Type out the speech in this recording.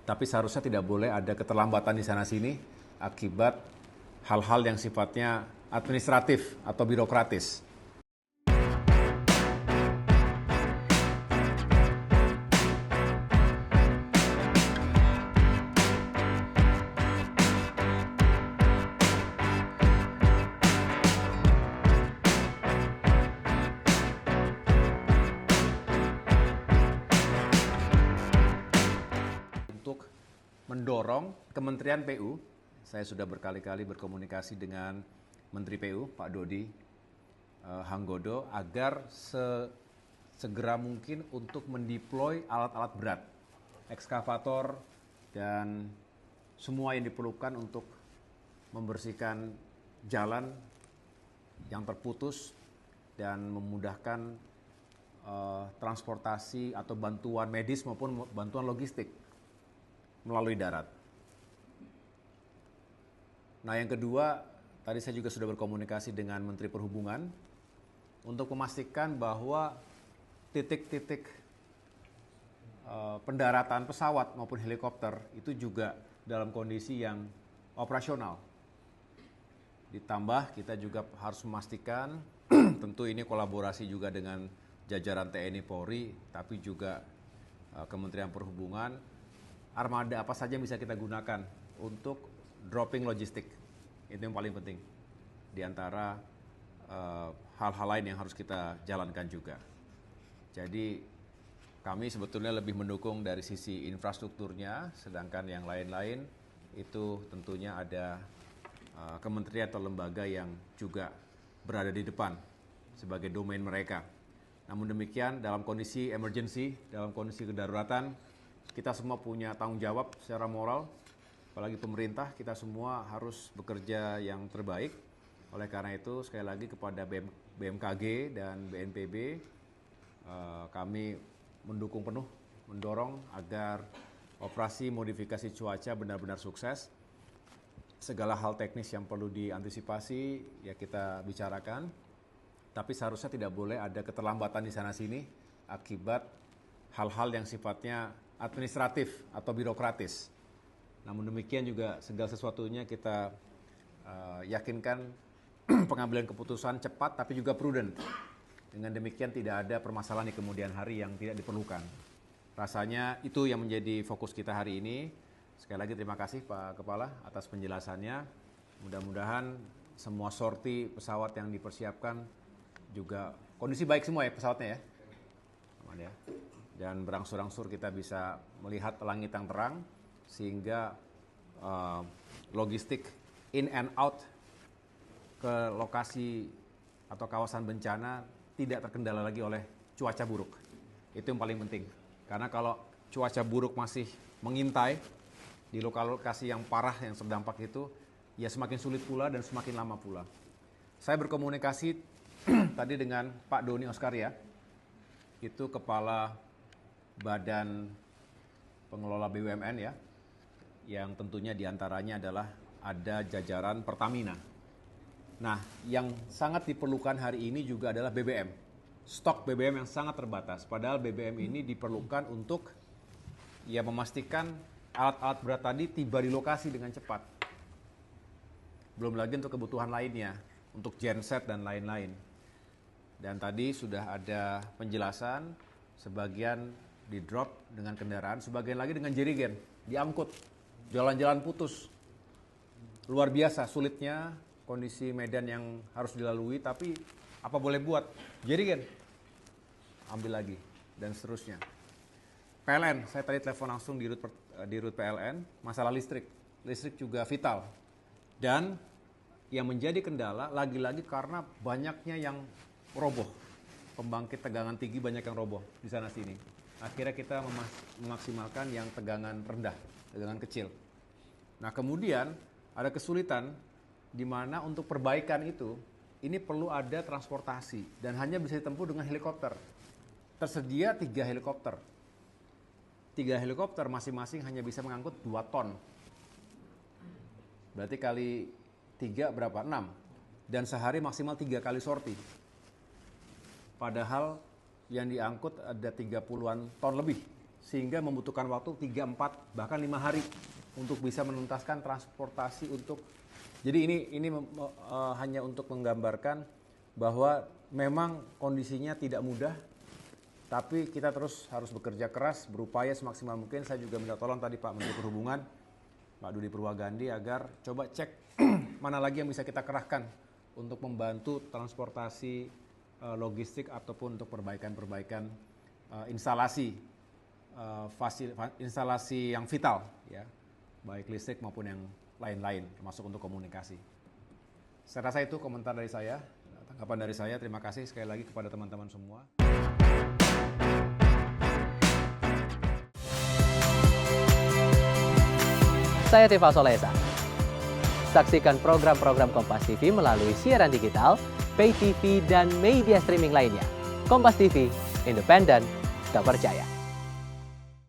Tapi seharusnya tidak boleh ada keterlambatan di sana-sini akibat hal-hal yang sifatnya administratif atau birokratis. Untuk mendorong Kementerian PU, saya sudah berkali-kali berkomunikasi dengan Menteri PU, Pak Dodi Hanggodo, agar segera mungkin untuk mendeploy alat-alat berat, ekskavator, dan semua yang diperlukan untuk membersihkan jalan yang terputus dan memudahkan transportasi atau bantuan medis maupun bantuan logistik melalui darat. Nah, yang kedua, tadi saya juga sudah berkomunikasi dengan Menteri Perhubungan untuk memastikan bahwa titik-titik pendaratan pesawat maupun helikopter itu juga dalam kondisi yang operasional. Ditambah kita juga harus memastikan, tentu ini kolaborasi juga dengan jajaran TNI Polri, tapi juga Kementerian Perhubungan, armada apa saja yang bisa kita gunakan untuk dropping logistik. Itu yang paling penting di antara hal-hal lain yang harus kita jalankan juga. Jadi kami sebetulnya lebih mendukung dari sisi infrastrukturnya, sedangkan yang lain-lain itu tentunya ada kementerian atau lembaga yang juga berada di depan sebagai domain mereka. Namun demikian, dalam kondisi emergency, dalam kondisi kedaruratan, kita semua punya tanggung jawab secara moral, apalagi pemerintah, kita semua harus bekerja yang terbaik. Oleh karena itu, sekali lagi kepada BMKG dan BNPB, kami mendukung penuh, mendorong agar operasi modifikasi cuaca benar-benar sukses. Segala hal teknis yang perlu diantisipasi, ya kita bicarakan. Tapi seharusnya tidak boleh ada keterlambatan di sana-sini akibat hal-hal yang sifatnya administratif atau birokratis. Namun demikian juga segala sesuatunya kita yakinkan pengambilan keputusan cepat tapi juga prudent. Dengan demikian tidak ada permasalahan di kemudian hari yang tidak diperlukan. Rasanya itu yang menjadi fokus kita hari ini. Sekali lagi terima kasih Pak Kepala atas penjelasannya. Mudah-mudahan semua sorti pesawat yang dipersiapkan juga kondisi baik semua ya pesawatnya ya. Aman ya. Dan berangsur-angsur kita bisa melihat langit yang terang sehingga logistik in and out ke lokasi atau kawasan bencana tidak terkendala lagi oleh cuaca buruk. Itu yang paling penting. Karena kalau cuaca buruk masih mengintai di lokasi yang parah yang terdampak itu, ya semakin sulit pula dan semakin lama pula. Saya berkomunikasi tadi dengan Pak Doni Oskaria, itu Kepala Badan Pengelola BUMN ya, yang tentunya diantaranya adalah ada jajaran Pertamina. Nah, yang sangat diperlukan hari ini juga adalah BBM. Stok BBM yang sangat terbatas, padahal BBM ini diperlukan untuk ya memastikan alat-alat berat tadi tiba di lokasi dengan cepat. Belum lagi untuk kebutuhan lainnya, untuk genset dan lain-lain. Dan tadi sudah ada penjelasan, sebagian di drop dengan kendaraan, sebagian lagi dengan jerigen, diangkut, jalan-jalan putus. Luar biasa sulitnya kondisi medan yang harus dilalui, tapi apa boleh buat? Jerigen, ambil lagi, dan seterusnya. PLN, saya tadi telepon langsung di rut PLN, masalah listrik. Listrik juga vital. Dan yang menjadi kendala lagi-lagi karena banyaknya yang roboh. Pembangkit tegangan tinggi banyak yang roboh di sana sini. Akhirnya kita memaksimalkan yang tegangan rendah, tegangan kecil. Nah, kemudian ada kesulitan di mana untuk perbaikan itu ini perlu ada transportasi dan hanya bisa ditempuh dengan helikopter. Tersedia 3 helikopter. 3 helikopter masing-masing hanya bisa mengangkut 2 ton. Berarti kali 3 berapa? 6. Dan sehari maksimal 3 kali sorti. Padahal yang diangkut ada 30-an ton lebih. sehingga membutuhkan waktu 3, 4, bahkan 5 hari untuk bisa menuntaskan transportasi untuk. Jadi ini hanya untuk menggambarkan bahwa memang kondisinya tidak mudah, tapi kita terus harus bekerja keras, berupaya semaksimal mungkin. Saya juga minta tolong tadi Pak Menteri Perhubungan, Pak Dudi Purwagandi, agar coba cek mana lagi yang bisa kita kerahkan untuk membantu transportasi logistik ataupun untuk perbaikan-perbaikan instalasi instalasi yang vital, ya, baik listrik maupun yang lain-lain, termasuk untuk komunikasi. Saya rasa itu komentar dari saya, tanggapan dari saya. Terima kasih sekali lagi kepada teman-teman semua. Saya Tifa Solesa. Saksikan program-program Kompas TV melalui siaran digital, pay TV, dan media streaming lainnya. Kompas TV, independen, terpercaya.